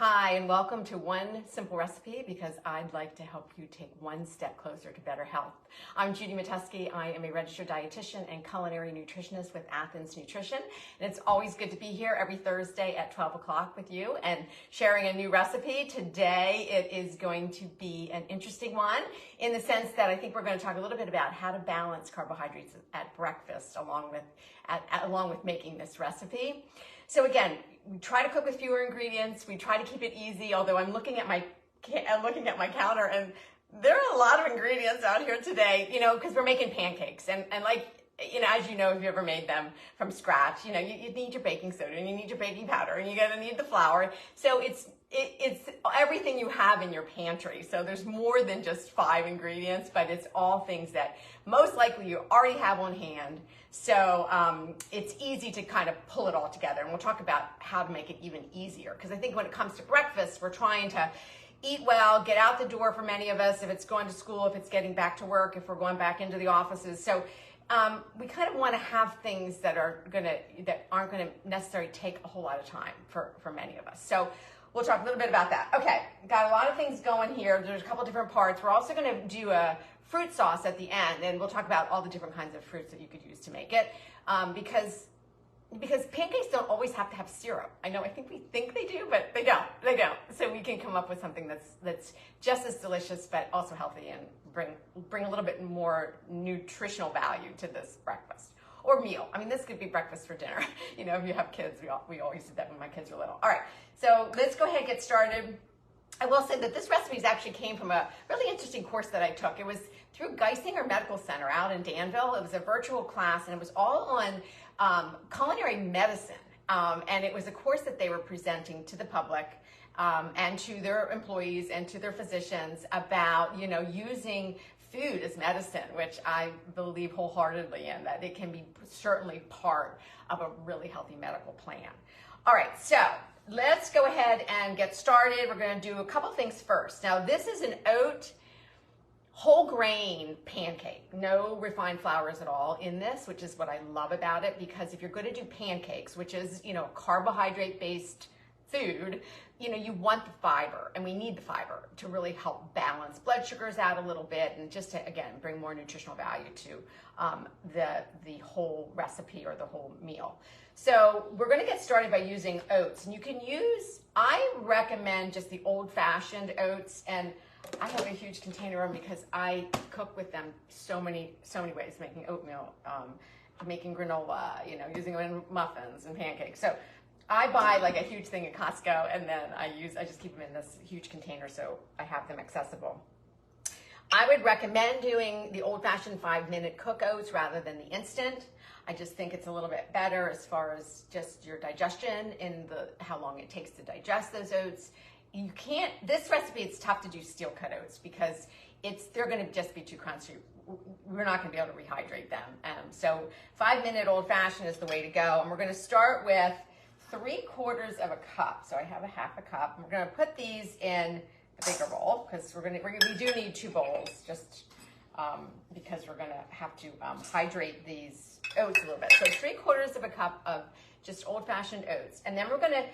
Hi, and welcome to One Simple Recipe, because I'd like to help you take one step closer to better health. I'm Judy Mateski. I am a registered dietitian and culinary nutritionist with Athens Nutrition, and it's always good to be here every Thursday at 12 o'clock with you and sharing a new recipe. Today it is going to be an interesting one in the sense that I think we're going to talk a little bit about how to balance carbohydrates at breakfast along with making this recipe. So again, we try to cook with fewer ingredients. We try to keep it easy, although I'm looking at my counter and there are a lot of ingredients out here today, because we're making pancakes. And like, as you know, if you ever made them from scratch, you need your baking soda and you need your baking powder and you're going to need the flour. So it's everything you have in your pantry. So there's more than just 5 ingredients, but it's all things that most likely you already have on hand. So it's easy to kind of pull it all together. And we'll talk about how to make it even easier. Because I think when it comes to breakfast, we're trying to eat well, get out the door for many of us, if it's going to school, if it's getting back to work, if we're going back into the offices. So we kind of want to have things that aren't going to necessarily take a whole lot of time for many of us. So we'll talk a little bit about that. Okay, got a lot of things going here. There's a couple different parts. We're also going to do a fruit sauce at the end, and we'll talk about all the different kinds of fruits that you could use to make it, because pancakes don't always have to have syrup. I think we think they do, but they don't. So we can come up with something that's just as delicious, but also healthy, and bring a little bit more nutritional value to this breakfast or meal. This could be breakfast for dinner. If you have kids, we always did that when my kids were little. All right, so let's go ahead and get started. I will say that this recipe actually came from a really interesting course that I took. It was through Geisinger Medical Center out in Danville. It was a virtual class, and it was all on culinary medicine. And it was a course that they were presenting to the public and to their employees and to their physicians about, using food as medicine, which I believe wholeheartedly in, that it can be certainly part of a really healthy medical plan. All right, so let's go ahead and get started. We're going to do a couple things first. Now, this is an oat whole grain pancake. No refined flours at all in this, which is what I love about it, because if you're going to do pancakes, which is, carbohydrate-based food, you want the fiber, and we need the fiber to really help balance blood sugars out a little bit, and just to, again, bring more nutritional value to the whole recipe or the whole meal. So we're going to get started by using oats, and you can use, I recommend just the old-fashioned oats, and I have a huge container of them because I cook with them so many ways, making oatmeal, making granola, using them in muffins and pancakes. So I buy like a huge thing at Costco, and then I just keep them in this huge container so I have them accessible. I would recommend doing the old-fashioned 5-minute cook oats rather than the instant. I just think it's a little bit better as far as just your digestion and how long it takes to digest those oats. You can't, this recipe, it's tough to do steel cut oats because they're going to just be too crunchy. We're not going to be able to rehydrate them. So 5-minute old-fashioned is the way to go. And we're going to start with 3/4 of a cup. So I have a half a cup. And we're going to put these in a bigger bowl because we do need 2 bowls, just because we're going to have to hydrate these oats a little bit. So 3/4 of a cup of just old-fashioned oats. And then we're going to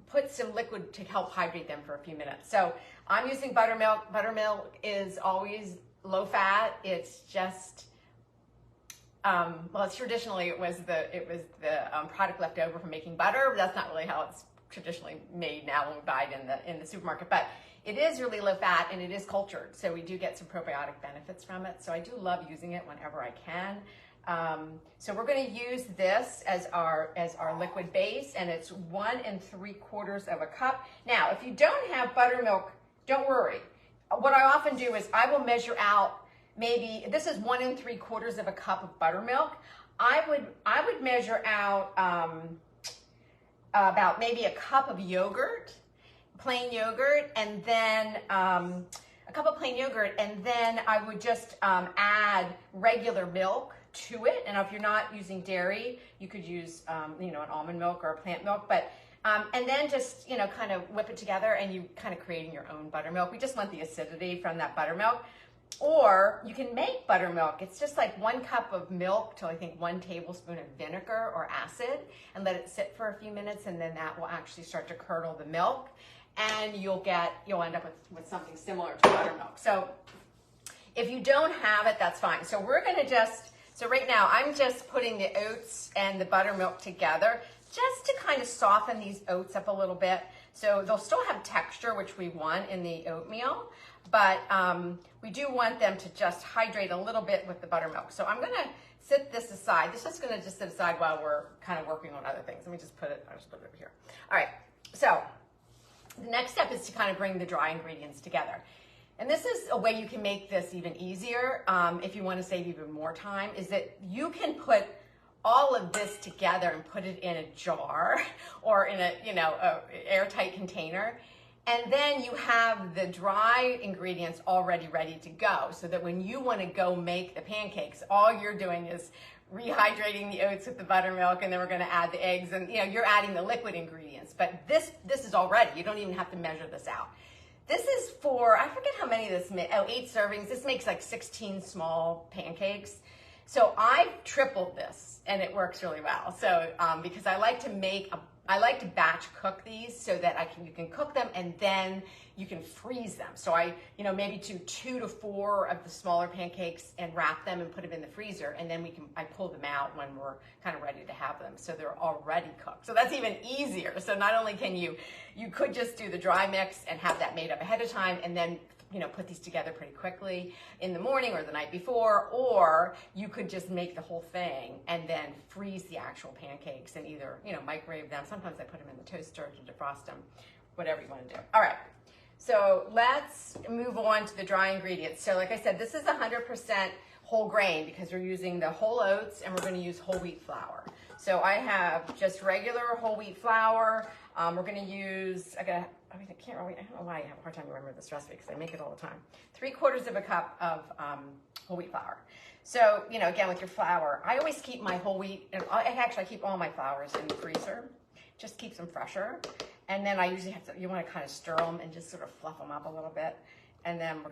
put some liquid to help hydrate them for a few minutes. So I'm using buttermilk. Buttermilk is always low fat. It's just, traditionally it was the product left over from making butter, but that's not really how it's traditionally made now when we buy it in the supermarket. But it is really low fat and it is cultured, so we do get some probiotic benefits from it. So I do love using it whenever I can. So we're going to use this as our liquid base, and it's 1 3/4 of a cup. Now, if you don't have buttermilk, don't worry. What I often do is I will measure out, maybe this is 1 3/4 of a cup of buttermilk. I would measure out about maybe a cup of yogurt, plain yogurt, and then a cup of plain yogurt, and then I would just add regular milk to it. And if you're not using dairy, you could use an almond milk or a plant milk, but and then just kind of whip it together, and you kind of creating your own buttermilk. We just want the acidity from that buttermilk. Or you can make buttermilk. It's just like 1 cup of milk to, I think, 1 tablespoon of vinegar or acid, and let it sit for a few minutes, and then that will actually start to curdle the milk. and you'll end up with something similar to buttermilk. So if you don't have it, that's fine. So we're going to so right now I'm just putting the oats and the buttermilk together just to kind of soften these oats up a little bit. So they'll still have texture, which we want in the oatmeal, but we do want them to just hydrate a little bit with the buttermilk. So I'm gonna sit this aside. This is gonna just sit aside while we're kind of working on other things. Let me just put it, I'll just put it over here. All right, so the next step is to kind of bring the dry ingredients together. And this is a way you can make this even easier if you want to save even more time, is that you can put all of this together and put it in a jar or in a airtight container. And then you have the dry ingredients already ready to go, so that when you want to go make the pancakes, all you're doing is rehydrating the oats with the buttermilk, and then we're going to add the eggs, and you're adding the liquid ingredients. But this is all ready. You don't even have to measure this out. This is for, I forget how many this makes, 8 servings. This makes like 16 small pancakes. So I've tripled this, and it works really well. So because I like to batch cook these so that you can cook them and then you can freeze them. So I maybe do 2 to 4 of the smaller pancakes and wrap them and put them in the freezer, and then I pull them out when we're kind of ready to have them, so they're already cooked. So that's even easier. So not only can you could just do the dry mix and have that made up ahead of time, and then put these together pretty quickly in the morning or the night before, or you could just make the whole thing and then freeze the actual pancakes and either, microwave them. Sometimes I put them in the toaster to defrost them, whatever you want to do. All right, so let's move on to the dry ingredients. So like I said, this is 100% whole grain because we're using the whole oats and we're going to use whole wheat flour. So I have just regular whole wheat flour. We're going to use, I don't know why I have a hard time remembering this recipe because I make it all the time. 3/4 of a cup of whole wheat flour. So, again, with your flour, I always keep my whole wheat, and I keep all my flours in the freezer. Just keeps them fresher. And then I usually you want to kind of stir them and just sort of fluff them up a little bit. And then we're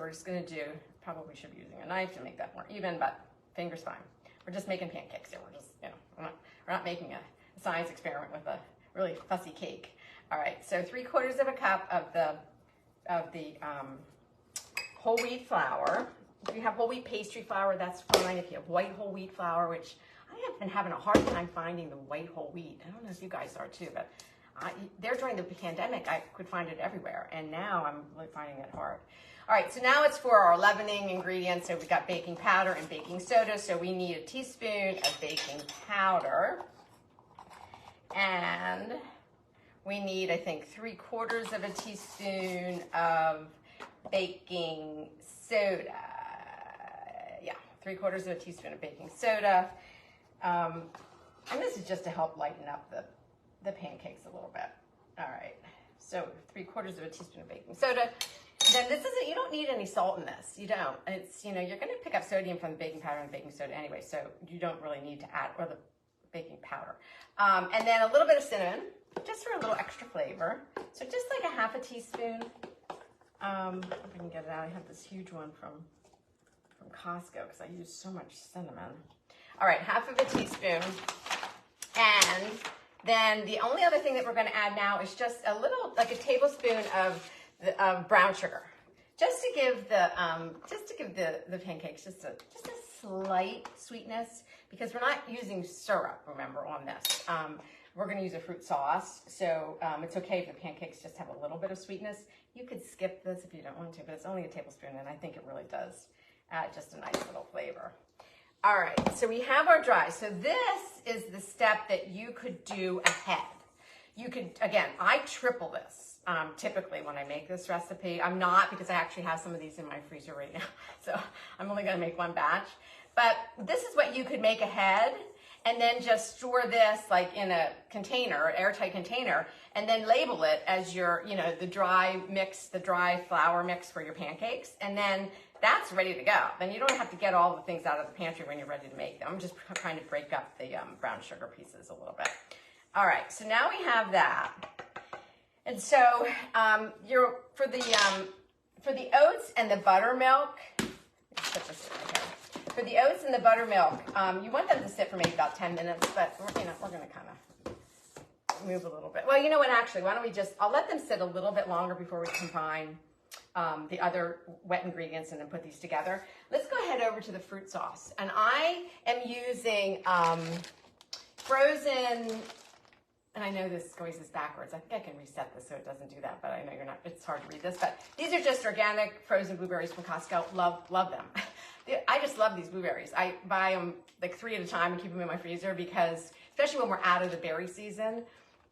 just going to do, probably should be using a knife to make that more even, but fingers fine. We're just making pancakes here. We're just, we're not making a science experiment with a really fussy cake. All right, so 3/4 of a cup of the whole wheat flour. If you have whole wheat pastry flour, that's fine. If you have white whole wheat flour, which I have been having a hard time finding the white whole wheat. I don't know if you guys are too, but there during the pandemic, I could find it everywhere, and now I'm really finding it hard. All right, so now it's for our leavening ingredients. So we've got baking powder and baking soda. So we need a teaspoon of baking powder, and we need, I think, 3/4 of a teaspoon of baking soda. Yeah, 3/4 of a teaspoon of baking soda. And this is just to help lighten up the pancakes a little bit. All right, so 3/4 of a teaspoon of baking soda. Then you don't need any salt in this. You don't. It's, you're going to pick up sodium from the baking powder and the baking soda anyway, so you don't really need to add, or the baking powder. And then a little bit of cinnamon, just for a little extra flavor. So just like a 1/2 teaspoon. If I can get it out, I have this huge one from Costco because I use so much cinnamon. All right, 1/2 teaspoon. And then the only other thing that we're going to add now is just a little, like a tablespoon of brown sugar, just to give the pancakes just a slight sweetness, because we're not using syrup, remember, on this. We're going to use a fruit sauce, so it's okay if the pancakes just have a little bit of sweetness. You could skip this if you don't want to, but it's only a tablespoon, and I think it really does add just a nice little flavor. All right, so we have our dry. So this is the step that you could do ahead. You could, again, I triple this typically when I make this recipe. I'm not, because I actually have some of these in my freezer right now, so I'm only going to make one batch. But this is what you could make ahead, and then just store this like in a container, airtight container, and then label it as your, the dry mix, the dry flour mix for your pancakes, and then that's ready to go. Then you don't have to get all the things out of the pantry when you're ready to make them. I'm just trying to break up the brown sugar pieces a little bit. All right, so now we have that. And so for the oats and the buttermilk, let's put this right here. For the oats and the buttermilk, you want them to sit for maybe about 10 minutes, but we're going to kind of move a little bit. Well, you know what, actually, why don't we just, I'll let them sit a little bit longer before we combine the other wet ingredients and then put these together. Let's go ahead over to the fruit sauce. And I am using frozen, and I know this goes backwards. I think I can reset this so it doesn't do that, but I know you're not, it's hard to read this. But these are just organic frozen blueberries from Costco. Love them. I just love these blueberries. I buy them like 3 at a time and keep them in my freezer because, especially when we're out of the berry season,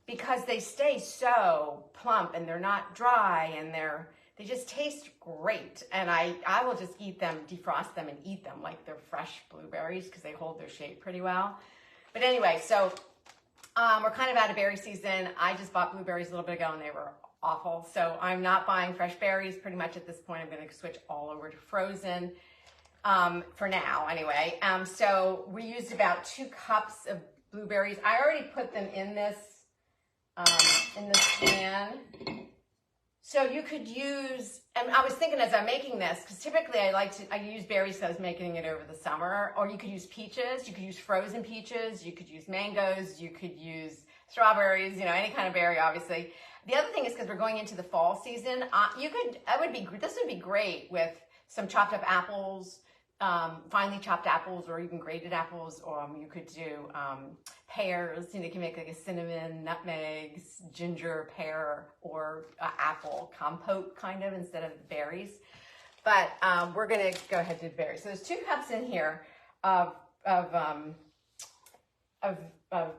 because they stay so plump and they're not dry and they just taste great. And I will just eat them, defrost them and eat them like they're fresh blueberries because they hold their shape pretty well. But anyway, so we're kind of out of berry season. I just bought blueberries a little bit ago and they were awful. So I'm not buying fresh berries pretty much at this point. I'm going to switch all over to frozen for now anyway. So we used about 2 cups of blueberries. I already put them in this pan. So you could use, and I was thinking as I'm making this, because typically I use berries because I was making it over the summer, or you could use peaches, you could use frozen peaches, you could use mangoes, you could use strawberries, you know, any kind of berry, obviously. The other thing is because we're going into the fall season, this would be great with some chopped up apples, finely chopped apples, or even grated apples, or you could do pears. You know, you can make like a cinnamon, nutmegs, ginger, pear, or apple compote kind of instead of berries. But we're gonna go ahead and do berries. So there's 2 cups in here of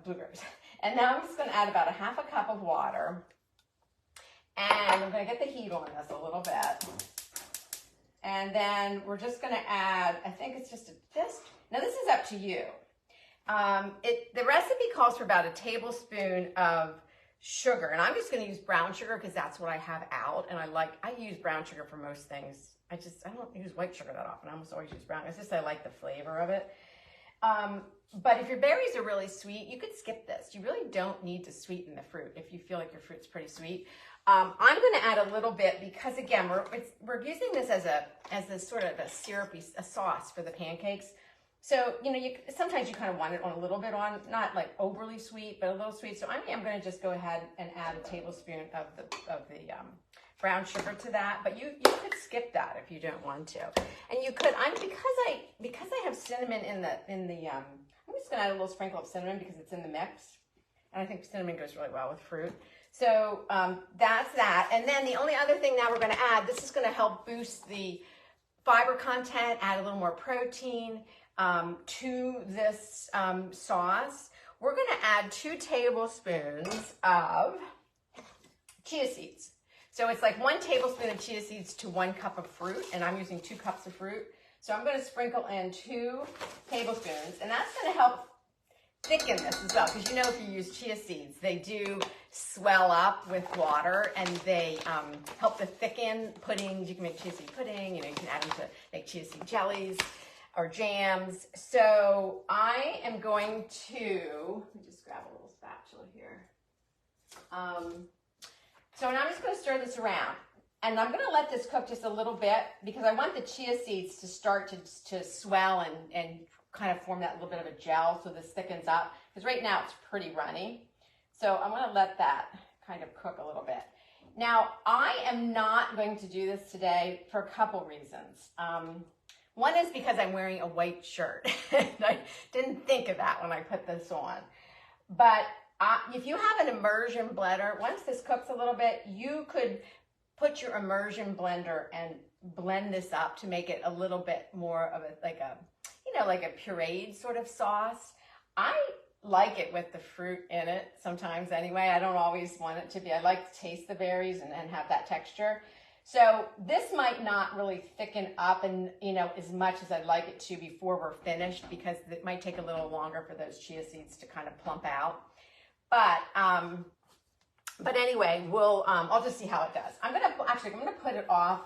blueberries, and now I'm just gonna add about 1/2 cup of water, and I'm gonna get the heat on this a little bit. And then we're just going to add, I think it's just now this is up to you. The recipe calls for about 1 tablespoon of sugar, and I'm just going to use brown sugar because that's what I have out, and I use brown sugar for most things. I don't use white sugar that often. I almost always use brown. It's just I like the flavor of it. But if your berries are really sweet, you could skip this. You really don't need to sweeten the fruit if you feel like your fruit's pretty sweet. I'm going to add a little bit because, again, we're using this as a sort of a syrupy sauce for the pancakes. So, you know, sometimes you kind of want it on a little bit on, not like overly sweet, but a little sweet. So I'm going to just go ahead and add 1 tablespoon of the brown sugar to that. But you could skip that if you don't want to. And you could, because I have cinnamon in the I'm just going to add a little sprinkle of cinnamon because it's in the mix. And I think cinnamon goes really well with fruit. So that's that. And then the only other thing now we're going to add, this is going to help boost the fiber content, add a little more protein to this sauce. We're going to add 2 tablespoons of chia seeds. So it's like 1 tablespoon of chia seeds to 1 cup of fruit, and I'm using 2 cups of fruit. So I'm going to sprinkle in 2 tablespoons, and that's going to help thicken this as well, because you know if you use chia seeds, they do swell up with water, and they help to thicken puddings. You can make chia seed pudding, you know, you can add them to make chia seed jellies or jams. So I am going to, let me just grab a little spatula here. So now I'm just going to stir this around, and I'm going to let this cook just a little bit because I want the chia seeds to start to swell and kind of form that little bit of a gel so this thickens up, because right now it's pretty runny. So I'm going to let that kind of cook a little bit. Now, I am not going to do this today for a couple reasons. One is because I'm wearing a white shirt. I didn't think of that when I put this on. But if you have an immersion blender, once this cooks a little bit, you could put your immersion blender and blend this up to make it a little bit more of like a pureed sort of sauce. I like it with the fruit in it sometimes anyway. I don't always want it to be. I like to taste the berries and have that texture. So this might not really thicken up and, you know, as much as I'd like it to before we're finished, because it might take a little longer for those chia seeds to kind of plump out. But anyway, I'll just see how it does. I'm going to put it off.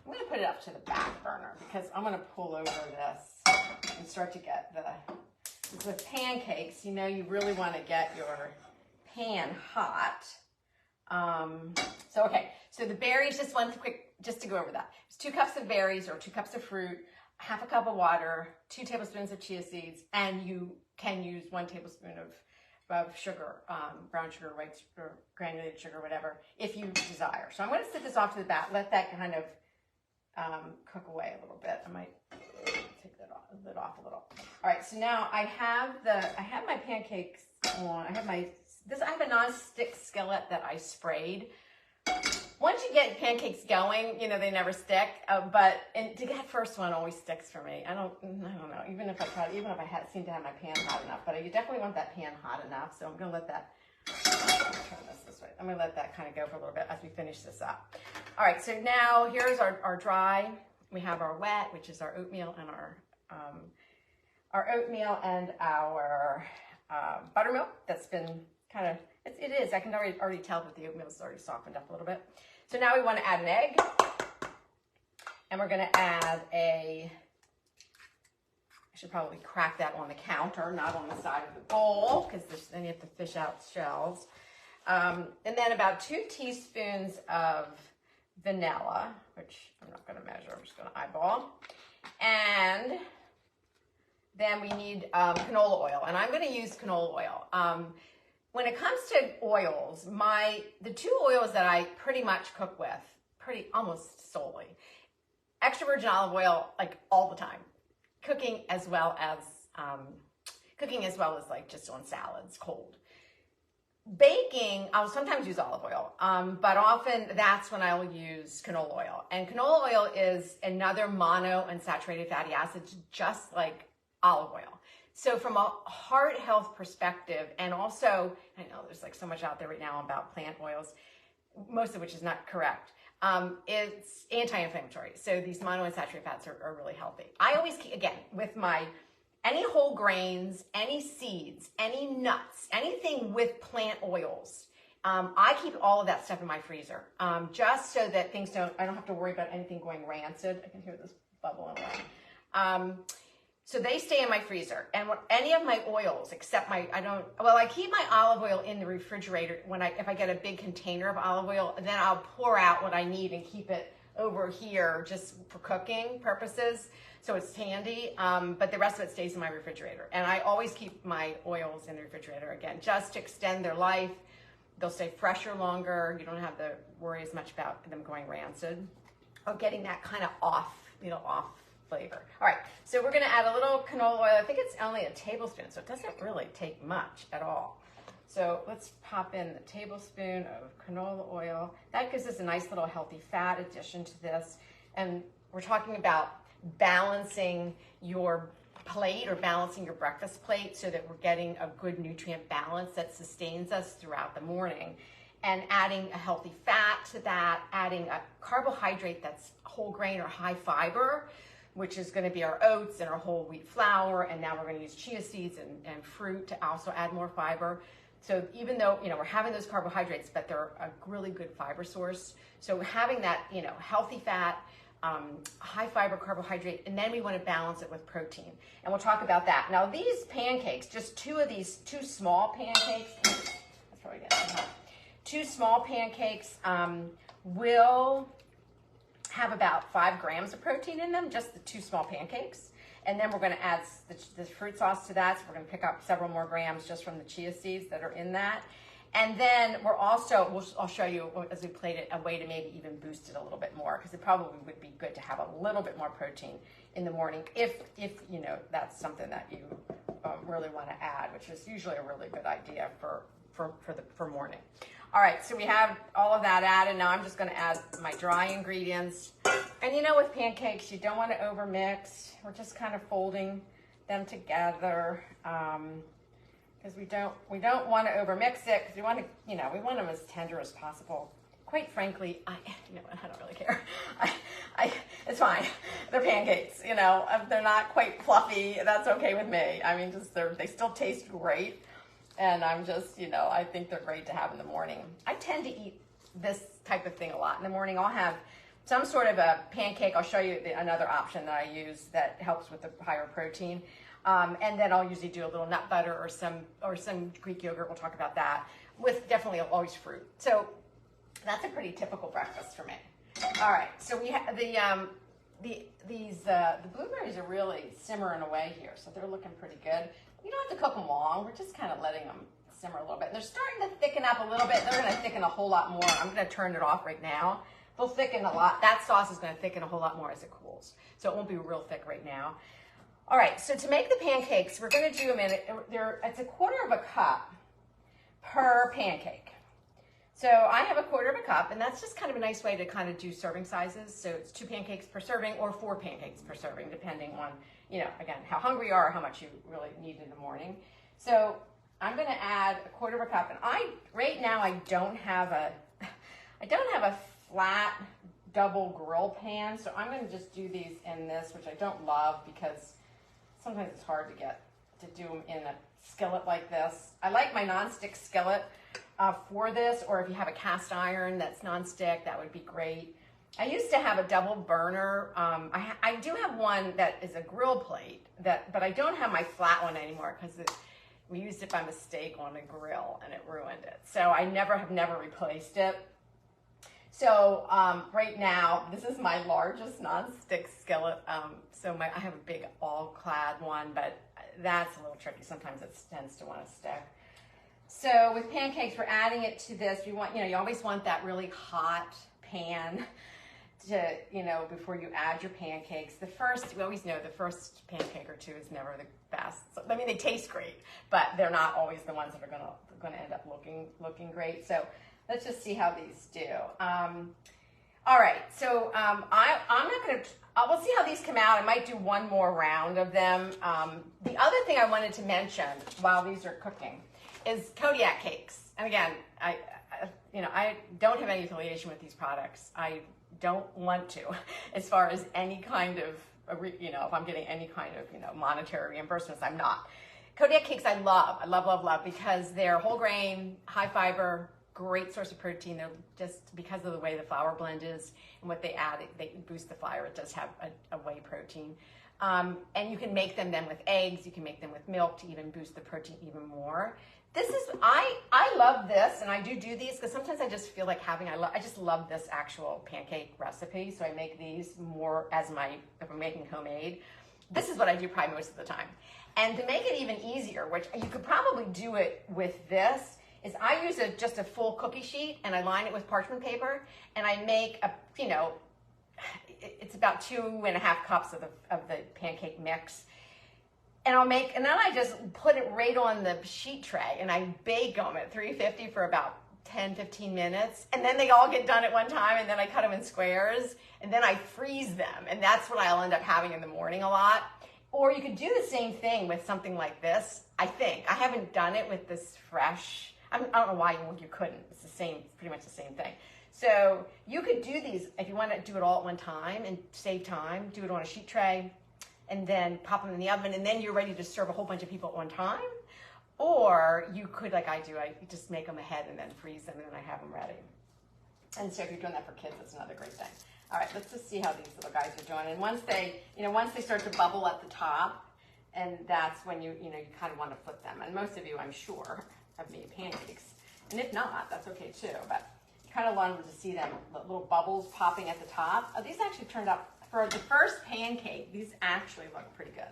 I'm going to put it up to the back burner because I'm going to pull over this and start to get with pancakes, you know, you really want to get your pan hot. So the berries, just to go over that. It's 2 cups of berries or 2 cups of fruit, 1/2 cup of water, 2 tablespoons of chia seeds, and you can use 1 tablespoon of sugar, brown sugar, white sugar, granulated sugar, whatever, if you desire. So I'm going to set this off to the back, let that kind of cook away a little bit. I might take that lid off a little. All right, so now I have my pancakes on. I have a non-stick skillet that I sprayed. Once you get pancakes going, you know, they never stick. But to get first one always sticks for me. I don't know. Even if I seem to have my pan hot enough, but you definitely want that pan hot enough. So I'm gonna let that. Turn this way. I'm gonna let that kind of go for a little bit as we finish this up. All right. So now here's our dry. We have our wet, which is our oatmeal, and our buttermilk that's been kind of. It is. I can already tell that the oatmeal is already softened up a little bit. So now we want to add an egg. And we're going to add I should probably crack that on the counter, not on the side of the bowl, because then you have to fish out shells. And then about 2 teaspoons of vanilla, which I'm not going to measure. I'm just going to eyeball. And then we need canola oil. And I'm going to use canola oil. When it comes to oils, the 2 oils that I pretty much cook with, almost solely, extra virgin olive oil, like all the time, cooking as well as like just on salads, cold. Baking, I'll sometimes use olive oil, but often that's when I'll use canola oil. And canola oil is another monounsaturated fatty acid, just like olive oil. So from a heart health perspective, and also, I know there's like so much out there right now about plant oils, most of which is not correct. It's anti-inflammatory. So these monounsaturated fats are really healthy. I always keep, again, with any whole grains, any seeds, any nuts, anything with plant oils, I keep all of that stuff in my freezer, just so that I don't have to worry about anything going rancid. I can hear this bubble in one. So they stay in my freezer, and any of my oils, except I keep my olive oil in the refrigerator. If I get a big container of olive oil, then I'll pour out what I need and keep it over here just for cooking purposes. So it's handy, but the rest of it stays in my refrigerator. And I always keep my oils in the refrigerator, again, just to extend their life. They'll stay fresher longer. You don't have to worry as much about them going rancid or getting that kind of off flavor. All right, so we're gonna add a little canola oil. I think it's only a tablespoon, so it doesn't really take much at all. So let's pop in the tablespoon of canola oil. That gives us a nice little healthy fat addition to this. And we're talking about balancing your plate or balancing your breakfast plate so that we're getting a good nutrient balance that sustains us throughout the morning. And adding a healthy fat to that, adding a carbohydrate that's whole grain or high fiber, which is going to be our oats and our whole wheat flour. And now we're going to use chia seeds and fruit to also add more fiber. So even though, we're having those carbohydrates, but they're a really good fiber source. So having that, healthy fat, high fiber carbohydrate, and then we want to balance it with protein. And we'll talk about that. Now these pancakes, just 2 of these 2 small pancakes, that's probably getting hot. 2 small pancakes will have about 5 grams of protein in them, just the 2 small pancakes. And then we're going to add the fruit sauce to that. So we're going to pick up several more grams just from the chia seeds that are in that. And then I'll show you as we plate it a way to maybe even boost it a little bit more, because it probably would be good to have a little bit more protein in the morning if that's something that you really want to add, which is usually a really good idea for morning. All right, so we have all of that added. Now I'm just going to add my dry ingredients. And with pancakes, you don't want to overmix. We're just kind of folding them together because we don't want to overmix it, because we want them as tender as possible. Quite frankly, I don't really care. It's fine. They're pancakes. If they're not quite fluffy, that's okay with me. I mean, they still taste great. And I'm just, I think they're great to have in the morning. I tend to eat this type of thing a lot in the morning. I'll have some sort of a pancake. I'll show you another option that I use that helps with the higher protein. And then I'll usually do a little nut butter or some Greek yogurt. We'll talk about that, with definitely always fruit. So that's a pretty typical breakfast for me. All right, so we have the blueberries are really simmering away here, so they're looking pretty good. You don't have to cook them long. We're just kind of letting them simmer a little bit. And they're starting to thicken up a little bit. They're going to thicken a whole lot more. I'm going to turn it off right now. They'll thicken a lot. That sauce is going to thicken a whole lot more as it cools. So it won't be real thick right now. All right, so to make the pancakes, we're going to do them in, it's a 1/4 cup per pancake. So I have a 1/4 cup, and that's just kind of a nice way to kind of do serving sizes. So it's 2 pancakes per serving or 4 pancakes per serving, depending on, you know, again, how hungry you are or how much you really need in the morning. So I'm going to add a 1/4 cup, and right now I don't have a flat double grill pan, so I'm going to just do these in this, which I don't love because sometimes it's hard to do them in a skillet like this. I like my nonstick skillet for this, or if you have a cast iron that's nonstick, that would be great. I used to have a double burner. I do have one that is a grill plate, but I don't have my flat one anymore because we used it by mistake on a grill and it ruined it. So I have never replaced it. So right now, this is my largest nonstick skillet. I have a big all-clad one, but that's a little tricky. Sometimes it tends to want to stick. So with pancakes, we're adding it to this. You always want that really hot pan before you add your pancakes. We always know the first pancake or two is never the best. So, I mean, they taste great, but they're not always the ones that are gonna end up looking great. So let's just see how these do. All right, so we'll see how these come out. I might do one more round of them. The other thing I wanted to mention while these are cooking is Kodiak cakes. And again, I don't have any affiliation with these products. I don't want to, as far as any kind of, if I'm getting any kind of, monetary reimbursements, I'm not. Kodiak cakes I love, because they're whole grain, high fiber, great source of protein. They're just because of the way the flour blend is and what they add, they boost the flour. It does have a whey protein. And you can make them then with eggs. You can make them with milk to even boost the protein even more. I love this, and I do these because sometimes I just feel like I just love this actual pancake recipe. So I make these more if I'm making homemade. This is what I do probably most of the time. And to make it even easier, which you could probably do it with this, is I use just a full cookie sheet and I line it with parchment paper, and I make it's about 2.5 cups of the pancake mix. And then I just put it right on the sheet tray and I bake them at 350 for about 10-15 minutes. And then they all get done at one time, and then I cut them in squares, and then I freeze them. And that's what I'll end up having in the morning a lot. Or you could do the same thing with something like this, I think. I haven't done it with this fresh. I don't know why you couldn't. It's pretty much the same thing. So you could do these if you want to do it all at one time and save time. Do it on a sheet tray and then pop them in the oven, and then you're ready to serve a whole bunch of people at one time. Or you could, like I do, I just make them ahead and then freeze them, and then I have them ready. And so if you're doing that for kids, that's another great thing. All right, let's just see how these little guys are doing. And once they start to bubble at the top, and that's when you kind of want to flip them. And most of you, I'm sure, have made pancakes. And if not, that's okay too. But you kind of wanted to see them, little bubbles popping at the top. Oh, these actually turned out, for the first pancake, these actually look pretty good,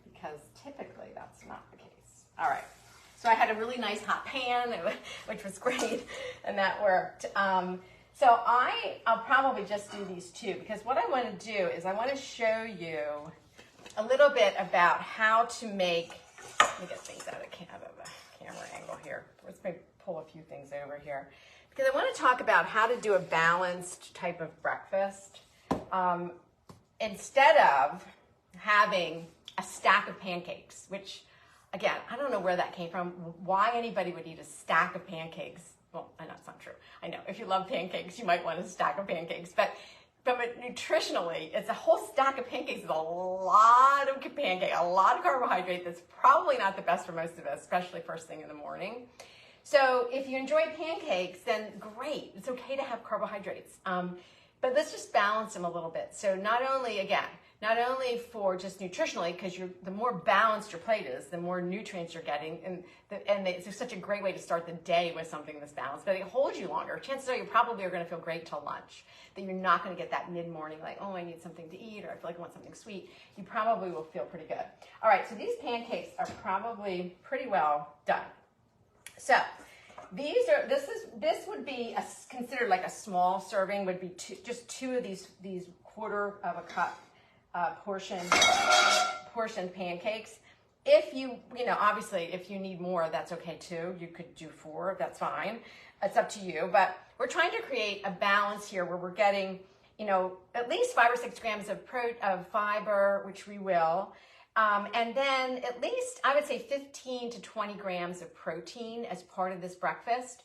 because typically that's not the case. All right, so I had a really nice hot pan, which was great, and that worked. So I'll probably just do these two, because what I want to do is I want to show you a little bit about how to make, let me get things out of the camera angle here. Let's maybe pull a few things over here, because I want to talk about how to do a balanced type of breakfast. Instead of having a stack of pancakes, which, again, I don't know where that came from, why anybody would eat a stack of pancakes. Well, I know it's not true. I know if you love pancakes, you might want a stack of pancakes, but nutritionally, it's a whole stack of pancakes. It's a lot of pancake, a lot of carbohydrate. That's probably not the best for most of us, especially first thing in the morning. So if you enjoy pancakes, then great. It's okay to have carbohydrates. But let's just balance them a little bit. So not only for just nutritionally, because the more balanced your plate is, the more nutrients you're getting, and it's such a great way to start the day with something that's balanced, but it holds you longer. Chances are you probably are going to feel great till lunch, that you're not going to get that mid-morning, like, oh, I need something to eat, or I feel like I want something sweet. You probably will feel pretty good. All right, so these pancakes are probably pretty well done. So this would be considered like a small serving. Would be just two of these quarter of a cup portion pancakes. If you obviously if you need more, that's okay too. You could do 4, that's fine. It's up to you. But we're trying to create a balance here where we're getting at least 5 or 6 grams of fiber, which we will. And then at least, I would say 15 to 20 grams of protein as part of this breakfast.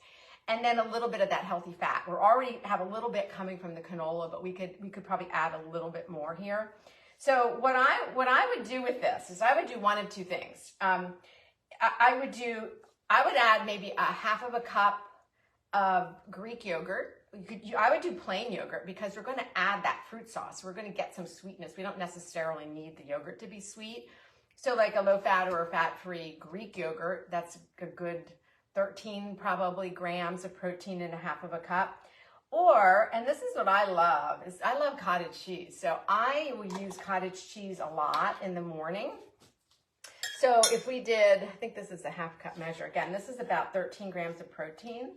And then a little bit of that healthy fat. We already have a little bit coming from the canola, but we could probably add a little bit more here. So what I would do with this is I would do one of 2 things. I would add maybe a half of a cup of Greek yogurt. I would do plain yogurt because we're going to add that fruit sauce. We're going to get some sweetness. We don't necessarily need the yogurt to be sweet. So like a low fat or a fat-free Greek yogurt, that's a good 13 probably grams of protein in a half of a cup. Or, and this is what I love, is I love cottage cheese. So I will use cottage cheese a lot in the morning. So if we did, I think this is a half cup measure. Again, this is about 13 grams of protein.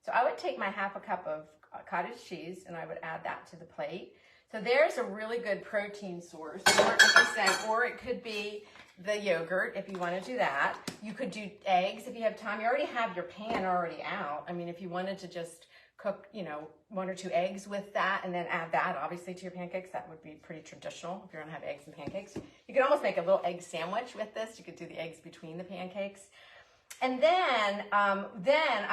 So I would take my half a cup of cottage cheese and I would add that to the plate. So there's a really good protein source, or it could be the yogurt if you want to do that. You could do eggs if you have time. You already have your pan already out. I mean, if you wanted to just cook, 1 or 2 eggs with that and then add that obviously to your pancakes, that would be pretty traditional if you're going to have eggs and pancakes. You could almost make a little egg sandwich with this. You could do the eggs between the pancakes. And then I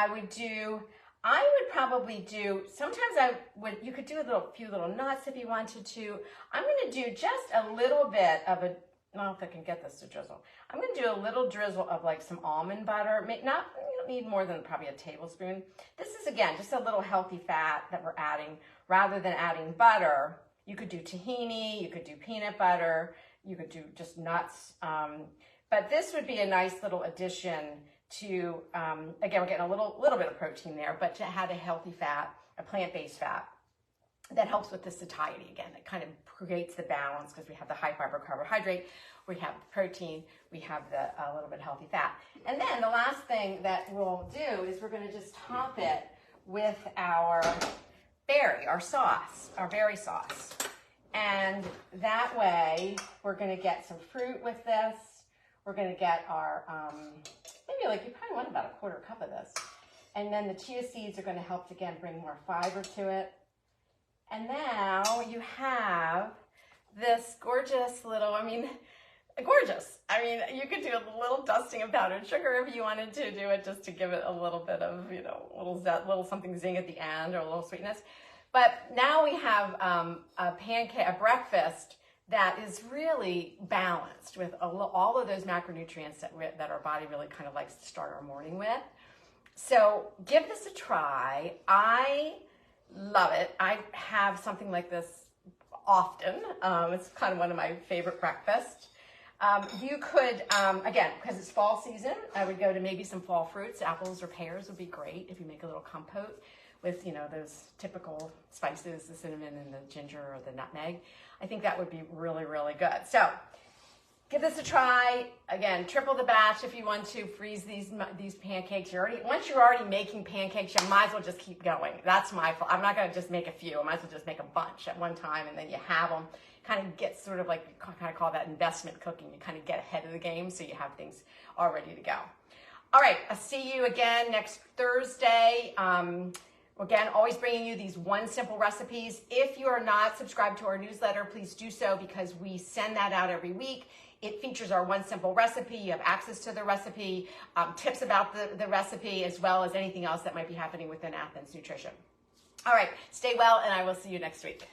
would probably do, sometimes you could do a few little nuts if you wanted to. I'm going to do just a little bit of I don't know if I can get this to drizzle. I'm going to do a little drizzle of like some almond butter. You don't need more than probably a tablespoon. This is, again, just a little healthy fat that we're adding. Rather than adding butter, you could do tahini, you could do peanut butter, you could do just nuts. But this would be a nice little addition to, again, we're getting a little bit of protein there, but to add a healthy fat, a plant-based fat, that helps with the satiety again. That kind of creates the balance because we have the high fiber carbohydrate, we have the protein, we have the little bit healthy fat. And then the last thing that we'll do is we're going to just top it with our berry sauce. And that way we're going to get some fruit with this. We're going to get our, maybe like you probably want about a quarter cup of this. And then the chia seeds are going to help, again, bring more fiber to it. And now you have this gorgeous little, gorgeous. You could do a little dusting of powdered sugar if you wanted to do it, just to give it a little bit of, little something zing at the end or a little sweetness. But now we have a breakfast that is really balanced with all of those macronutrients that our body really kind of likes to start our morning with. So give this a try. I love it. I have something like this often. It's kind of one of my favorite breakfasts. You could, again, because it's fall season, I would go to maybe some fall fruits. Apples or pears would be great if you make a little compote with, those typical spices, the cinnamon and the ginger or the nutmeg. I think that would be really, really good. So give this a try. Again, triple the batch if you want to. Freeze these pancakes. Once you're already making pancakes, you might as well just keep going. That's my fault. I'm not going to just make a few. I might as well just make a bunch at one time, and then you have them. Kind of get sort of like, kind of call that investment cooking. You kind of get ahead of the game so you have things all ready to go. All right, I'll see you again next Thursday. Again, always bringing you these one simple recipes. If you are not subscribed to our newsletter, please do so because we send that out every week. It features our one simple recipe. You have access to the recipe, tips about the recipe, as well as anything else that might be happening within Athens Nutrition. All right, stay well, and I will see you next week.